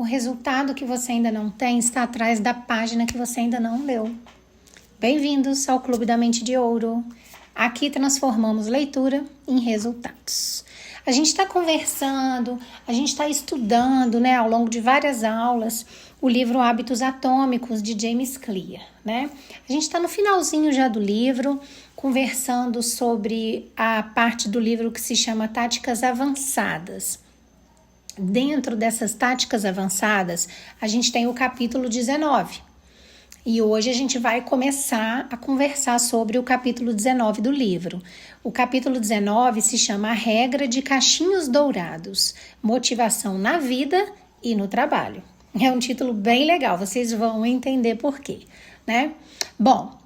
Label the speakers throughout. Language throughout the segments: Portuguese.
Speaker 1: O resultado que você ainda não tem está atrás da página que você ainda não leu. Bem-vindos ao Clube da Mente de Ouro. Aqui transformamos leitura em resultados. A gente está conversando, a gente está estudando, né, ao longo de várias aulas, o livro Hábitos Atômicos, de James Clear, né? A gente está no finalzinho já do livro, conversando sobre a parte do livro que se chama Táticas Avançadas. Dentro dessas táticas avançadas, a gente tem o capítulo 19. E hoje a gente vai começar a conversar sobre o capítulo 19 do livro. O capítulo 19 se chama A Regra de Cachinhos Dourados, Motivação na Vida e no Trabalho. É um título bem legal, vocês vão entender por quê, né? Bom,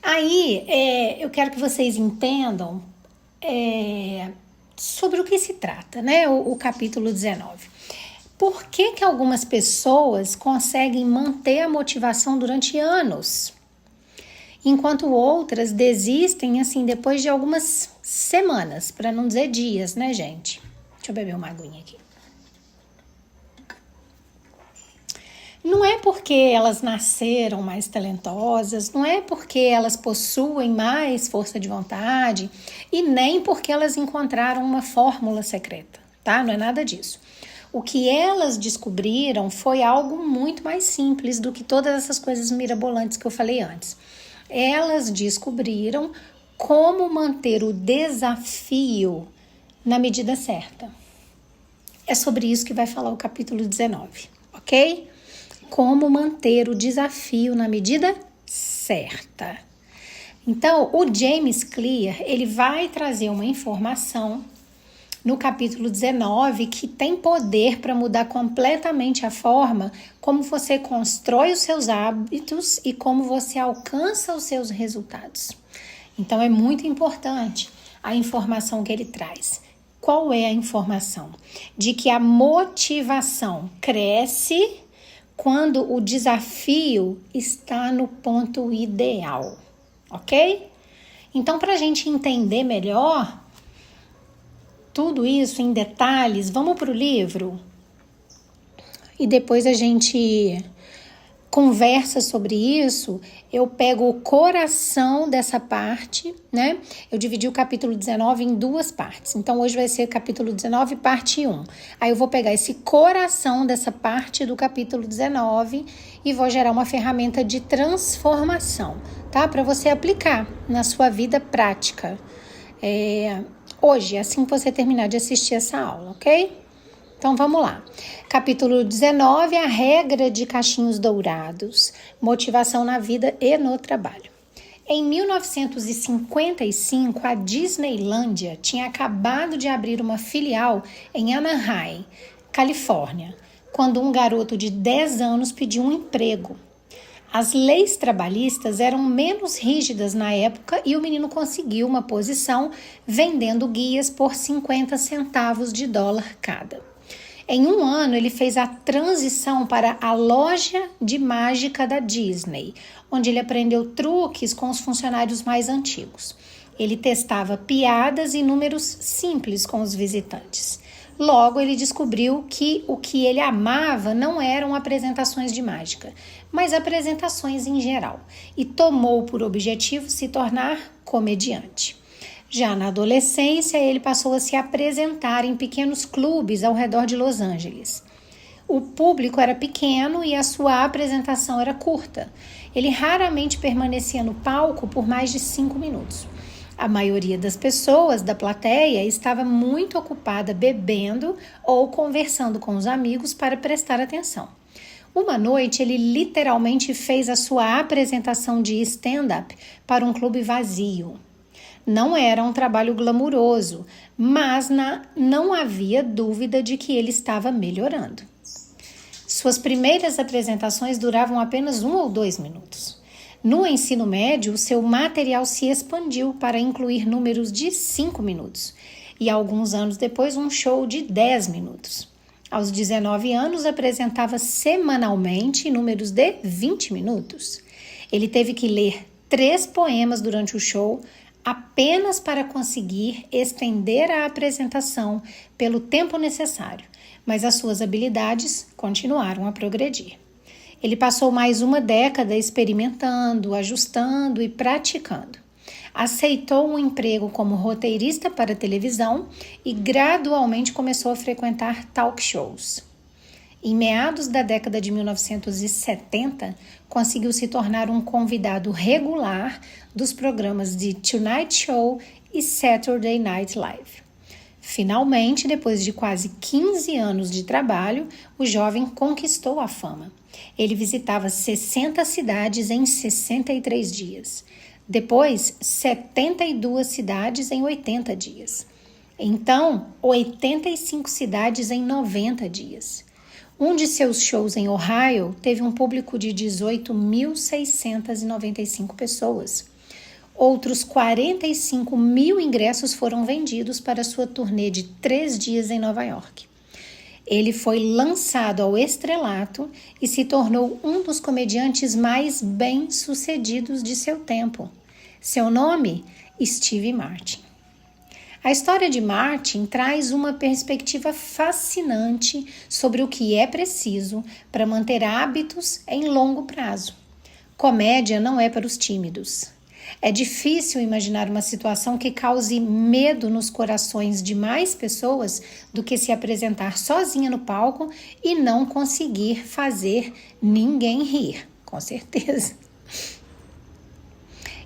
Speaker 1: aí eu quero que vocês entendam sobre o que se trata, né? O capítulo 19. Por que algumas pessoas conseguem manter a motivação durante anos, enquanto outras desistem, assim, depois de algumas semanas, para não dizer dias, né, gente? Deixa eu beber uma aguinha aqui. Não é porque elas nasceram mais talentosas, não é porque elas possuem mais força de vontade e nem porque elas encontraram uma fórmula secreta, tá? Não é nada disso. O que elas descobriram foi algo muito mais simples do que todas essas coisas mirabolantes que eu falei antes. Elas descobriram como manter o desafio na medida certa. É sobre isso que vai falar o capítulo 19, ok? Como manter o desafio na medida certa. Então, o James Clear, ele vai trazer uma informação no capítulo 19, que tem poder para mudar completamente a forma como você constrói os seus hábitos e como você alcança os seus resultados. Então, é muito importante a informação que ele traz. Qual é a informação? De que a motivação cresce quando o desafio está no ponto ideal, ok? Então, para a gente entender melhor tudo isso em detalhes, vamos para o livro e depois a gente conversa sobre isso. Eu pego o coração dessa parte, né? Eu dividi o capítulo 19 em duas partes. Então, hoje vai ser capítulo 19, parte 1. Aí eu vou pegar esse coração dessa parte do capítulo 19 e vou gerar uma ferramenta de transformação, tá? Para você aplicar na sua vida prática. Hoje, assim que você terminar de assistir essa aula, ok? Então, vamos lá. Capítulo 19, a regra de cachinhos dourados, motivação na vida e no trabalho. Em 1955, a Disneylândia tinha acabado de abrir uma filial em Anaheim, Califórnia, quando um garoto de 10 anos pediu um emprego. As leis trabalhistas eram menos rígidas na época e o menino conseguiu uma posição vendendo guias por 50 centavos de dólar cada. Em um ano, ele fez a transição para a loja de mágica da Disney, onde ele aprendeu truques com os funcionários mais antigos. Ele testava piadas e números simples com os visitantes. Logo, ele descobriu que o que ele amava não eram apresentações de mágica, mas apresentações em geral, e tomou por objetivo se tornar comediante. Já na adolescência, ele passou a se apresentar em pequenos clubes ao redor de Los Angeles. O público era pequeno e a sua apresentação era curta. Ele raramente permanecia no palco por mais de 5 minutos. A maioria das pessoas da plateia estava muito ocupada bebendo ou conversando com os amigos para prestar atenção. Uma noite, ele literalmente fez a sua apresentação de stand-up para um clube vazio. Não era um trabalho glamuroso, mas não havia dúvida de que ele estava melhorando. Suas primeiras apresentações duravam apenas 1 ou 2 minutos. No ensino médio, seu material se expandiu para incluir números de 5 minutos e, alguns anos depois, um show de 10 minutos. Aos 19 anos, apresentava semanalmente números de 20 minutos. Ele teve que ler 3 poemas durante o show apenas para conseguir estender a apresentação pelo tempo necessário, mas as suas habilidades continuaram a progredir. Ele passou mais uma década experimentando, ajustando e praticando. Aceitou um emprego como roteirista para televisão e gradualmente começou a frequentar talk shows. Em meados da década de 1970, conseguiu se tornar um convidado regular dos programas de Tonight Show e Saturday Night Live. Finalmente, depois de quase 15 anos de trabalho, o jovem conquistou a fama. Ele visitava 60 cidades em 63 dias. Depois, 72 cidades em 80 dias. Então, 85 cidades em 90 dias. Um de seus shows em Ohio teve um público de 18.695 pessoas. Outros 45 mil ingressos foram vendidos para sua turnê de 3 dias em Nova York. Ele foi lançado ao estrelato e se tornou um dos comediantes mais bem-sucedidos de seu tempo. Seu nome? Steve Martin. A história de Martin traz uma perspectiva fascinante sobre o que é preciso para manter hábitos em longo prazo. Comédia não é para os tímidos. É difícil imaginar uma situação que cause medo nos corações de mais pessoas do que se apresentar sozinha no palco e não conseguir fazer ninguém rir, com certeza.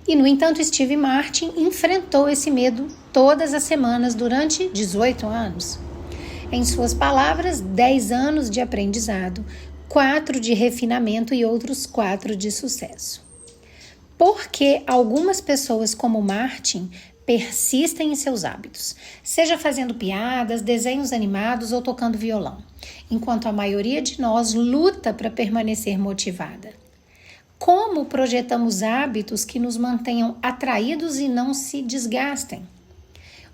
Speaker 1: E, no entanto, Steve Martin enfrentou esse medo todas as semanas durante 18 anos. Em suas palavras, 10 anos de aprendizado, 4 de refinamento e outros 4 de sucesso. Porque algumas pessoas como Martin persistem em seus hábitos, seja fazendo piadas, desenhos animados ou tocando violão, enquanto a maioria de nós luta para permanecer motivada. Como projetamos hábitos que nos mantenham atraídos e não se desgastem?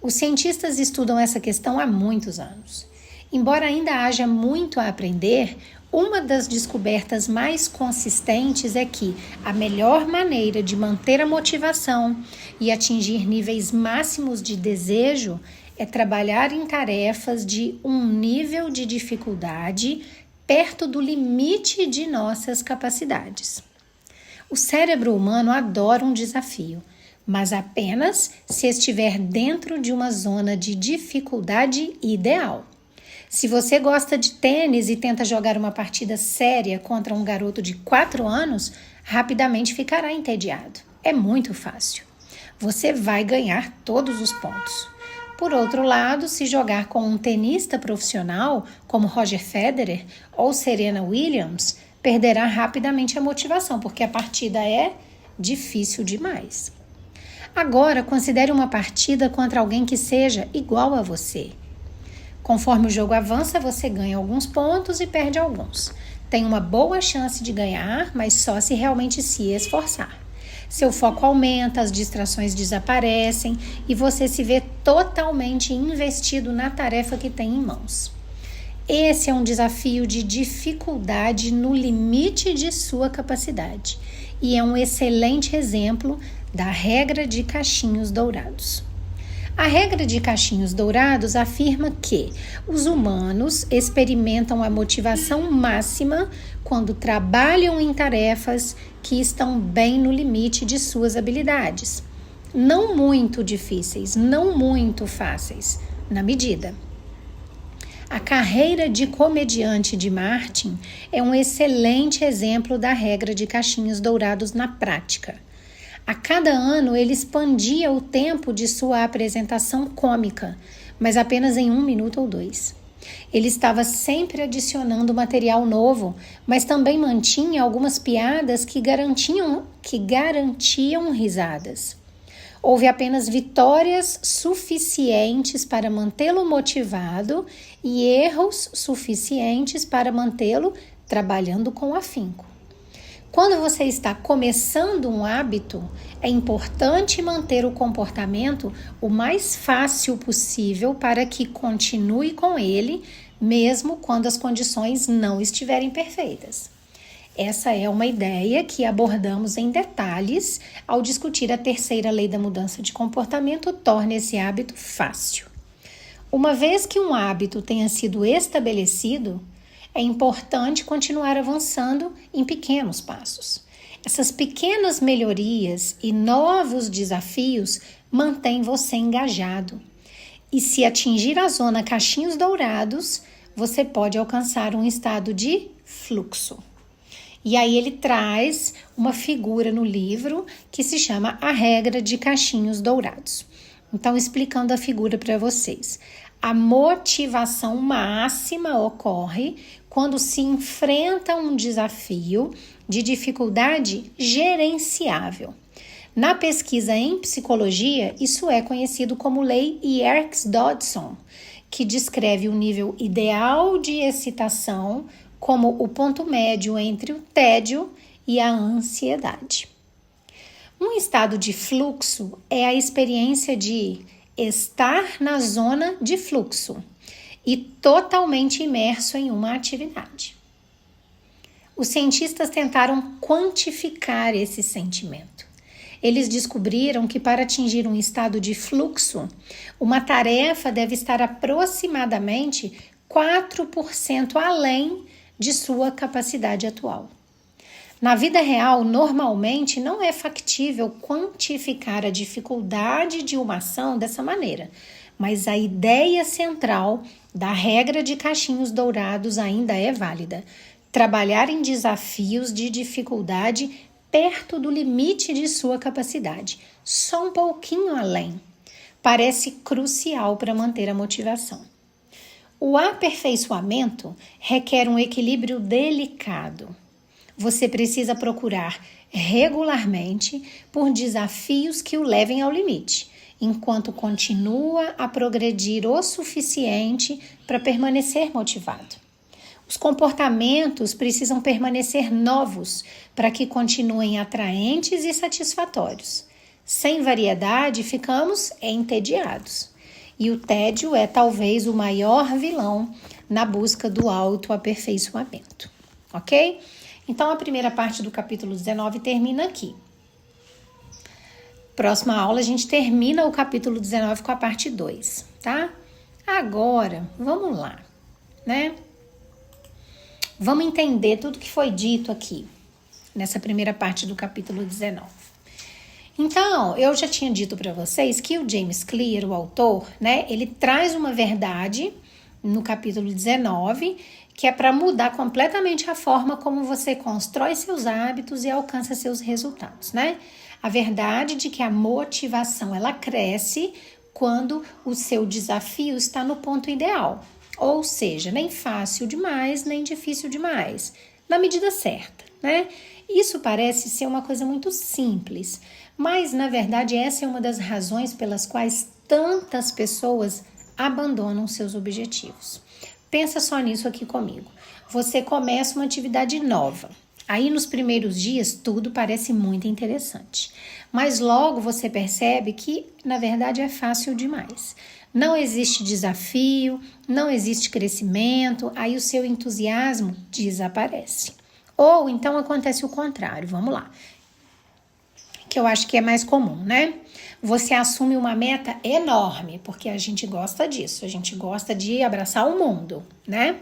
Speaker 1: Os cientistas estudam essa questão há muitos anos. Embora ainda haja muito a aprender, uma das descobertas mais consistentes é que a melhor maneira de manter a motivação e atingir níveis máximos de desejo é trabalhar em tarefas de um nível de dificuldade perto do limite de nossas capacidades. O cérebro humano adora um desafio, mas apenas se estiver dentro de uma zona de dificuldade ideal. Se você gosta de tênis e tenta jogar uma partida séria contra um garoto de 4 anos, rapidamente ficará entediado. É muito fácil. Você vai ganhar todos os pontos. Por outro lado, se jogar com um tenista profissional, como Roger Federer ou Serena Williams, perderá rapidamente a motivação, porque a partida é difícil demais. Agora, considere uma partida contra alguém que seja igual a você. Conforme o jogo avança, você ganha alguns pontos e perde alguns. Tem uma boa chance de ganhar, mas só se realmente se esforçar. Seu foco aumenta, as distrações desaparecem e você se vê totalmente investido na tarefa que tem em mãos. Esse é um desafio de dificuldade no limite de sua capacidade e é um excelente exemplo da regra de cachinhos dourados. A regra de cachinhos dourados afirma que os humanos experimentam a motivação máxima quando trabalham em tarefas que estão bem no limite de suas habilidades. Não muito difíceis, não muito fáceis, na medida. A carreira de comediante de Martin é um excelente exemplo da regra de cachinhos dourados na prática. A cada ano, ele expandia o tempo de sua apresentação cômica, mas apenas em 1 minuto ou 2. Ele estava sempre adicionando material novo, mas também mantinha algumas piadas que garantiam risadas. Houve apenas vitórias suficientes para mantê-lo motivado e erros suficientes para mantê-lo trabalhando com afinco. Quando você está começando um hábito, é importante manter o comportamento o mais fácil possível para que continue com ele, mesmo quando as condições não estiverem perfeitas. Essa é uma ideia que abordamos em detalhes ao discutir a terceira lei da mudança de comportamento, torna esse hábito fácil. Uma vez que um hábito tenha sido estabelecido, é importante continuar avançando em pequenos passos. Essas pequenas melhorias e novos desafios mantêm você engajado. E se atingir a zona Caixinhos Dourados, você pode alcançar um estado de fluxo. E aí ele traz uma figura no livro que se chama A Regra de Caixinhos Dourados. Então, explicando a figura para vocês. A motivação máxima ocorre quando se enfrenta um desafio de dificuldade gerenciável. Na pesquisa em psicologia, isso é conhecido como Lei Yerkes-Dodson, que descreve o nível ideal de excitação como o ponto médio entre o tédio e a ansiedade. Um estado de fluxo é a experiência de estar na zona de fluxo e totalmente imerso em uma atividade. Os cientistas tentaram quantificar esse sentimento. Eles descobriram que para atingir um estado de fluxo, uma tarefa deve estar aproximadamente 4% além de sua capacidade atual. Na vida real, normalmente não é factível quantificar a dificuldade de uma ação dessa maneira, mas a ideia central da regra de Caixinhos Dourados ainda é válida. Trabalhar em desafios de dificuldade perto do limite de sua capacidade, só um pouquinho além, parece crucial para manter a motivação. O aperfeiçoamento requer um equilíbrio delicado. Você precisa procurar regularmente por desafios que o levem ao limite, enquanto continua a progredir o suficiente para permanecer motivado. Os comportamentos precisam permanecer novos para que continuem atraentes e satisfatórios. Sem variedade, ficamos entediados. E o tédio é talvez o maior vilão na busca do autoaperfeiçoamento. Ok? Então, a primeira parte do capítulo 19 termina aqui. Próxima aula, a gente termina o capítulo 19 com a parte 2, tá? Agora, vamos lá, né? Vamos entender tudo que foi dito aqui, nessa primeira parte do capítulo 19. Então, eu já tinha dito para vocês que o James Clear, o autor, né, ele traz uma verdade no capítulo 19, que é para mudar completamente a forma como você constrói seus hábitos e alcança seus resultados, né? A verdade de que a motivação, ela cresce quando o seu desafio está no ponto ideal. Ou seja, nem fácil demais, nem difícil demais, na medida certa, né? Isso parece ser uma coisa muito simples, mas na verdade essa é uma das razões pelas quais tantas pessoas abandonam seus objetivos. Pensa só nisso aqui comigo. Você começa uma atividade nova. Aí nos primeiros dias tudo parece muito interessante, mas logo você percebe que na verdade é fácil demais. Não existe desafio, não existe crescimento, aí o seu entusiasmo desaparece. Ou então acontece o contrário, vamos lá, que eu acho que é mais comum, né? Você assume uma meta enorme, porque a gente gosta disso, a gente gosta de abraçar o mundo, né?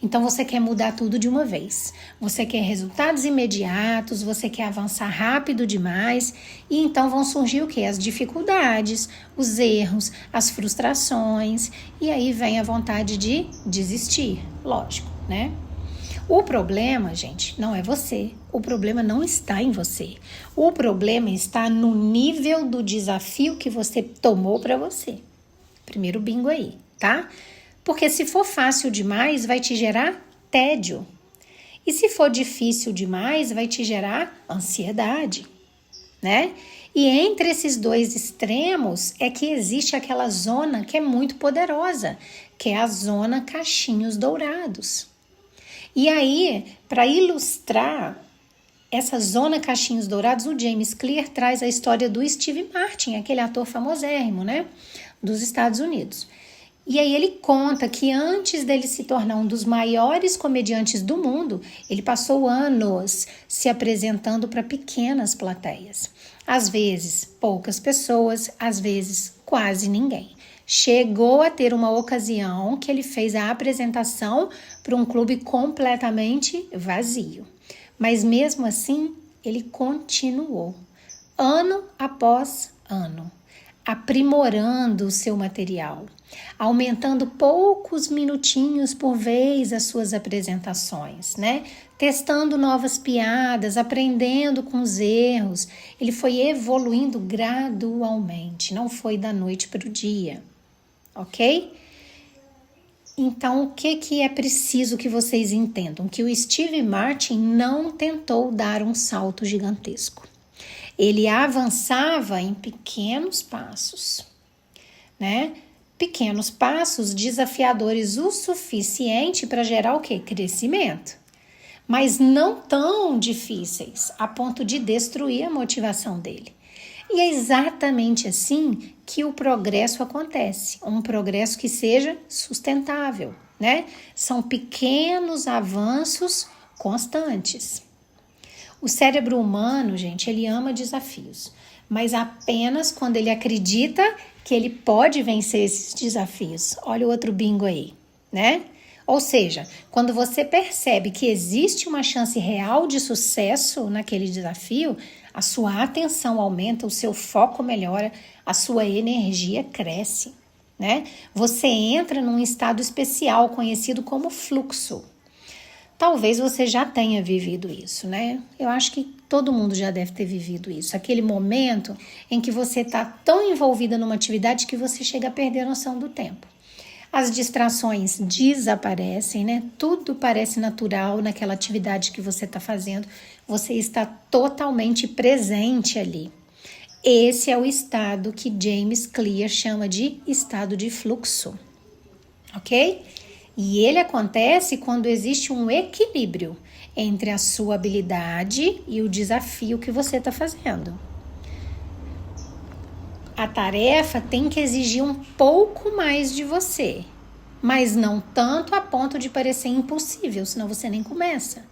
Speaker 1: Então você quer mudar tudo de uma vez, você quer resultados imediatos, você quer avançar rápido demais e então vão surgir o quê? As dificuldades, os erros, as frustrações e aí vem a vontade de desistir, lógico, né? O problema, gente, não é você, o problema não está em você, o problema está no nível do desafio que você tomou para você. Primeiro bingo aí, tá? Porque se for fácil demais, vai te gerar tédio. E se for difícil demais, vai te gerar ansiedade, né? E entre esses dois extremos é que existe aquela zona que é muito poderosa, que é a zona Caixinhos Dourados. E aí, para ilustrar essa zona Caixinhos Dourados, o James Clear traz a história do Steve Martin, aquele ator famosérrimo, né? Dos Estados Unidos. E aí ele conta que antes dele se tornar um dos maiores comediantes do mundo, ele passou anos se apresentando para pequenas plateias. Às vezes, poucas pessoas, às vezes, quase ninguém. Chegou a ter uma ocasião que ele fez a apresentação para um clube completamente vazio. Mas mesmo assim, ele continuou, ano após ano, aprimorando o seu material, aumentando poucos minutinhos por vez as suas apresentações, né? Testando novas piadas, aprendendo com os erros. Ele foi evoluindo gradualmente, não foi da noite para o dia, ok? Então, o que é preciso que vocês entendam? Que o Steve Martin não tentou dar um salto gigantesco. Ele avançava em pequenos passos, né? Pequenos passos desafiadores o suficiente para gerar o quê? Crescimento. Mas não tão difíceis a ponto de destruir a motivação dele. E é exatamente assim que o progresso acontece, um progresso que seja sustentável, né? São pequenos avanços constantes. O cérebro humano, gente, ele ama desafios, mas apenas quando ele acredita que ele pode vencer esses desafios. Olha o outro bingo aí, né? Ou seja, quando você percebe que existe uma chance real de sucesso naquele desafio, a sua atenção aumenta, o seu foco melhora, a sua energia cresce, né? Você entra num estado especial conhecido como fluxo. Talvez você já tenha vivido isso, né? Eu acho que todo mundo já deve ter vivido isso. Aquele momento em que você está tão envolvida numa atividade que você chega a perder a noção do tempo. As distrações desaparecem, né? Tudo parece natural naquela atividade que você está fazendo. Você está totalmente presente ali. Esse é o estado que James Clear chama de estado de fluxo, ok? E ele acontece quando existe um equilíbrio entre a sua habilidade e o desafio que você está fazendo. A tarefa tem que exigir um pouco mais de você, mas não tanto a ponto de parecer impossível, senão você nem começa,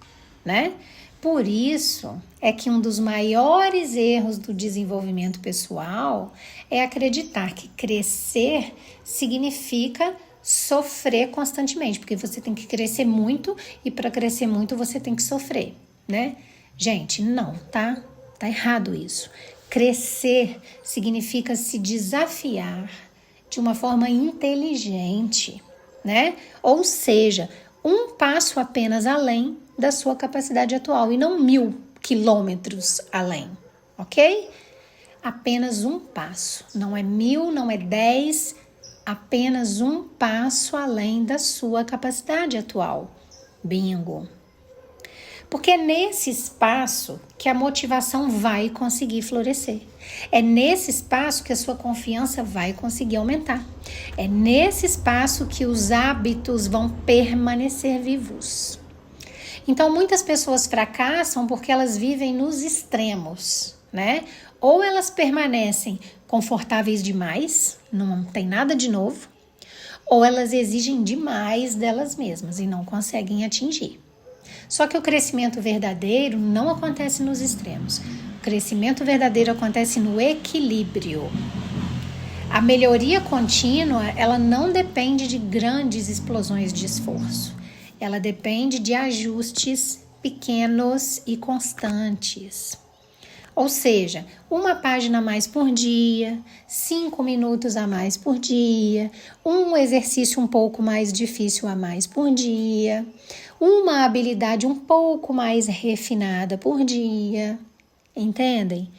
Speaker 1: né? Por isso é que um dos maiores erros do desenvolvimento pessoal é acreditar que crescer significa sofrer constantemente, porque você tem que crescer muito e para crescer muito você tem que sofrer, né? Gente, não, tá? Tá errado isso. Crescer significa se desafiar de uma forma inteligente, né? Ou seja, um passo apenas além da sua capacidade atual e não 1000 quilômetros além, ok? Apenas um passo, não é 1000, não é 10, apenas um passo além da sua capacidade atual. Bingo! Porque é nesse espaço que a motivação vai conseguir florescer. É nesse espaço que a sua confiança vai conseguir aumentar. É nesse espaço que os hábitos vão permanecer vivos. Então, muitas pessoas fracassam porque elas vivem nos extremos, né? Ou elas permanecem confortáveis demais, não tem nada de novo, ou elas exigem demais delas mesmas e não conseguem atingir. Só que o crescimento verdadeiro não acontece nos extremos. O crescimento verdadeiro acontece no equilíbrio. A melhoria contínua, ela não depende de grandes explosões de esforço. Ela depende de ajustes pequenos e constantes. Ou seja, uma página a mais por dia, 5 minutos a mais por dia, um exercício um pouco mais difícil a mais por dia, uma habilidade um pouco mais refinada por dia, entendem?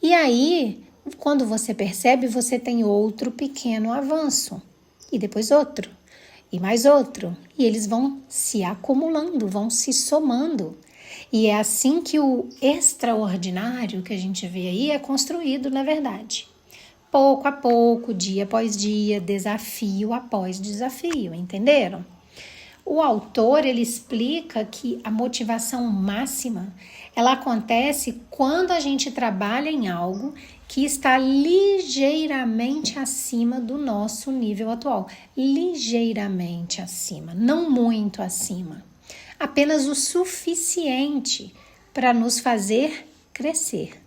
Speaker 1: E aí, quando você percebe, você tem outro pequeno avanço, e depois outro, e mais outro, e eles vão se acumulando, vão se somando. E é assim que o extraordinário que a gente vê aí é construído, na verdade. Pouco a pouco, dia após dia, desafio após desafio, entenderam? O autor, ele explica que a motivação máxima, ela acontece quando a gente trabalha em algo que está ligeiramente acima do nosso nível atual. Ligeiramente acima, não muito acima. Apenas o suficiente para nos fazer crescer,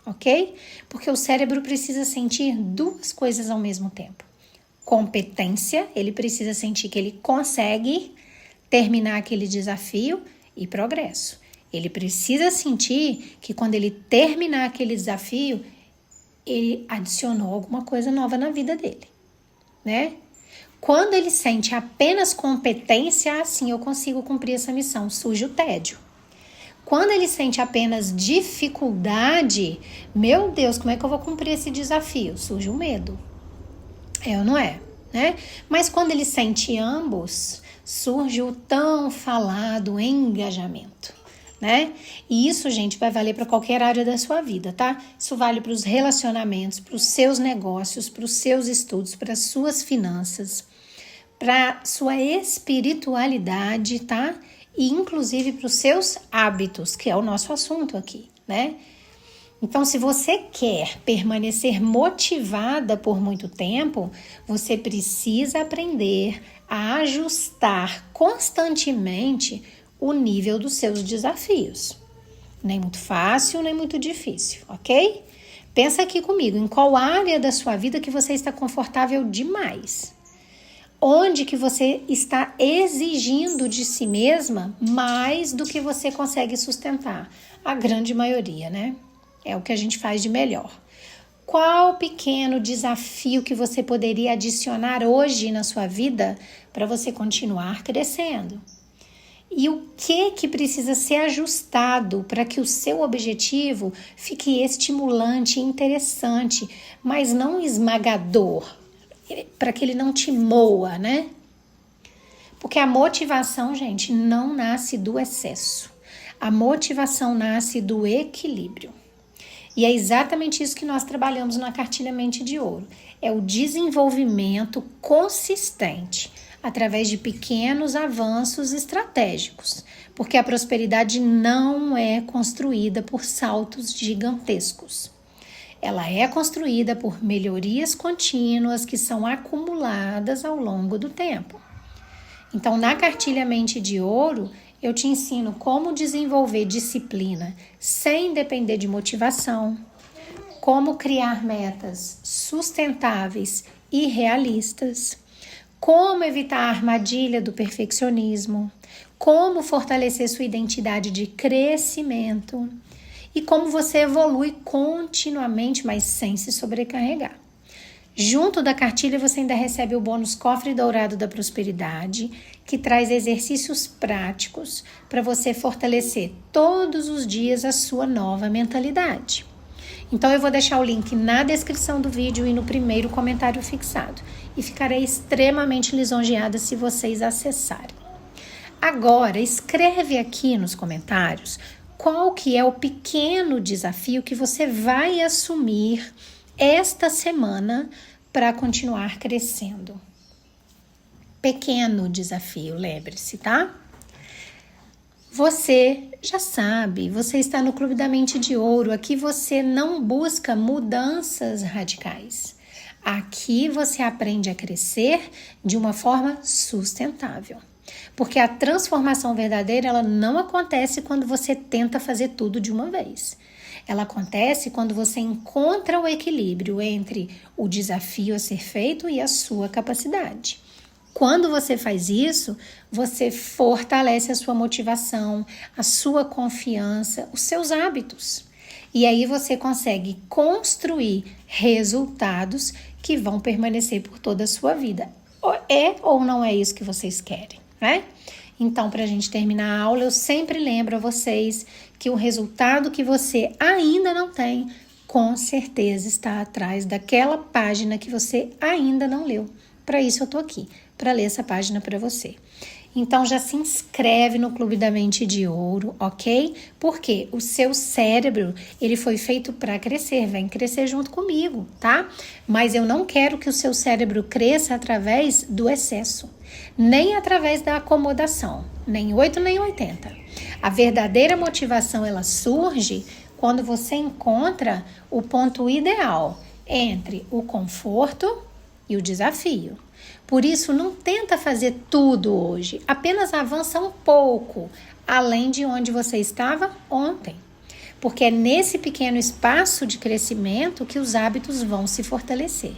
Speaker 1: ok? Porque o cérebro precisa sentir duas coisas ao mesmo tempo. competência, ele precisa sentir que ele consegue terminar aquele desafio e progresso. Ele precisa sentir que quando ele terminar aquele desafio, ele adicionou alguma coisa nova na vida dele, né? Quando ele sente apenas competência, assim, eu consigo cumprir essa missão, surge o tédio. Quando ele sente apenas dificuldade, meu Deus, como é que eu vou cumprir esse desafio? Surge o medo. É ou não é? Né? Mas quando ele sente ambos, surge o tão falado engajamento, né? E isso, gente, vai valer para qualquer área da sua vida, tá? Isso vale para os relacionamentos, para os seus negócios, para os seus estudos, para as suas finanças, para sua espiritualidade, tá? E inclusive para os seus hábitos, que é o nosso assunto aqui, né? Então, se você quer permanecer motivada por muito tempo, você precisa aprender a ajustar constantemente o nível dos seus desafios. Nem muito fácil, nem muito difícil, ok? Pensa aqui comigo, em qual área da sua vida que você está confortável demais? Onde que você está exigindo de si mesma mais do que você consegue sustentar? A grande maioria, né? É o que a gente faz de melhor. Qual pequeno desafio que você poderia adicionar hoje na sua vida para você continuar crescendo? E o que precisa ser ajustado para que o seu objetivo fique estimulante e interessante, mas não esmagador, para que ele não te moa, né? Porque a motivação, gente, não nasce do excesso. A motivação nasce do equilíbrio. E é exatamente isso que nós trabalhamos na Cartilha Mente de Ouro. É o desenvolvimento consistente, através de pequenos avanços estratégicos. Porque a prosperidade não é construída por saltos gigantescos. Ela é construída por melhorias contínuas que são acumuladas ao longo do tempo. Então, na Cartilha Mente de Ouro, eu te ensino como desenvolver disciplina sem depender de motivação, como criar metas sustentáveis e realistas, como evitar a armadilha do perfeccionismo, como fortalecer sua identidade de crescimento e como você evolui continuamente, mas sem se sobrecarregar. Junto da cartilha você ainda recebe o bônus Cofre Dourado da Prosperidade, que traz exercícios práticos para você fortalecer todos os dias a sua nova mentalidade. Então eu vou deixar o link na descrição do vídeo e no primeiro comentário fixado. E ficarei extremamente lisonjeada se vocês acessarem. Agora, escreve aqui nos comentários qual que é o pequeno desafio que você vai assumir esta semana para continuar crescendo. Pequeno desafio, lembre-se, tá? Você já sabe, você está no Clube da Mente de Ouro. Aqui você não busca mudanças radicais. Aqui você aprende a crescer de uma forma sustentável. Porque a transformação verdadeira, ela não acontece quando você tenta fazer tudo de uma vez. Ela acontece quando você encontra o equilíbrio entre o desafio a ser feito e a sua capacidade. Quando você faz isso, você fortalece a sua motivação, a sua confiança, os seus hábitos. E aí você consegue construir resultados que vão permanecer por toda a sua vida. É ou não é isso que vocês querem, né? Então, para a gente terminar a aula, eu sempre lembro a vocês que o resultado que você ainda não tem, com certeza está atrás daquela página que você ainda não leu. Para isso eu tô aqui, para ler essa página para você. Então já se inscreve no Clube da Mente de Ouro, ok? Porque o seu cérebro, ele foi feito para crescer, vem crescer junto comigo, tá? Mas eu não quero que o seu cérebro cresça através do excesso, nem através da acomodação, nem 8 nem 80. A verdadeira motivação, ela surge quando você encontra o ponto ideal entre o conforto e o desafio. Por isso, não tenta fazer tudo hoje, apenas avança um pouco, além de onde você estava ontem. Porque é nesse pequeno espaço de crescimento que os hábitos vão se fortalecer.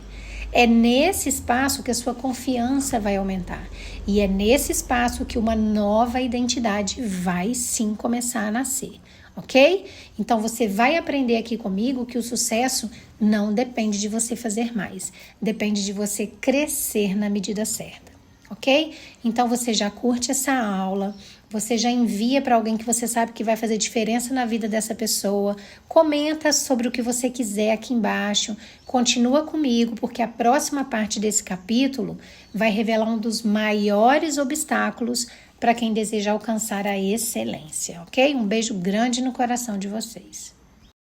Speaker 1: É nesse espaço que a sua confiança vai aumentar. E é nesse espaço que uma nova identidade vai sim começar a nascer, ok? Então você vai aprender aqui comigo que o sucesso não depende de você fazer mais, depende de você crescer na medida certa, ok? Então você já curte essa aula, você já envia para alguém que você sabe que vai fazer diferença na vida dessa pessoa, comenta sobre o que você quiser aqui embaixo, continua comigo, porque a próxima parte desse capítulo vai revelar um dos maiores obstáculos para quem deseja alcançar a excelência, ok? Um beijo grande no coração de vocês.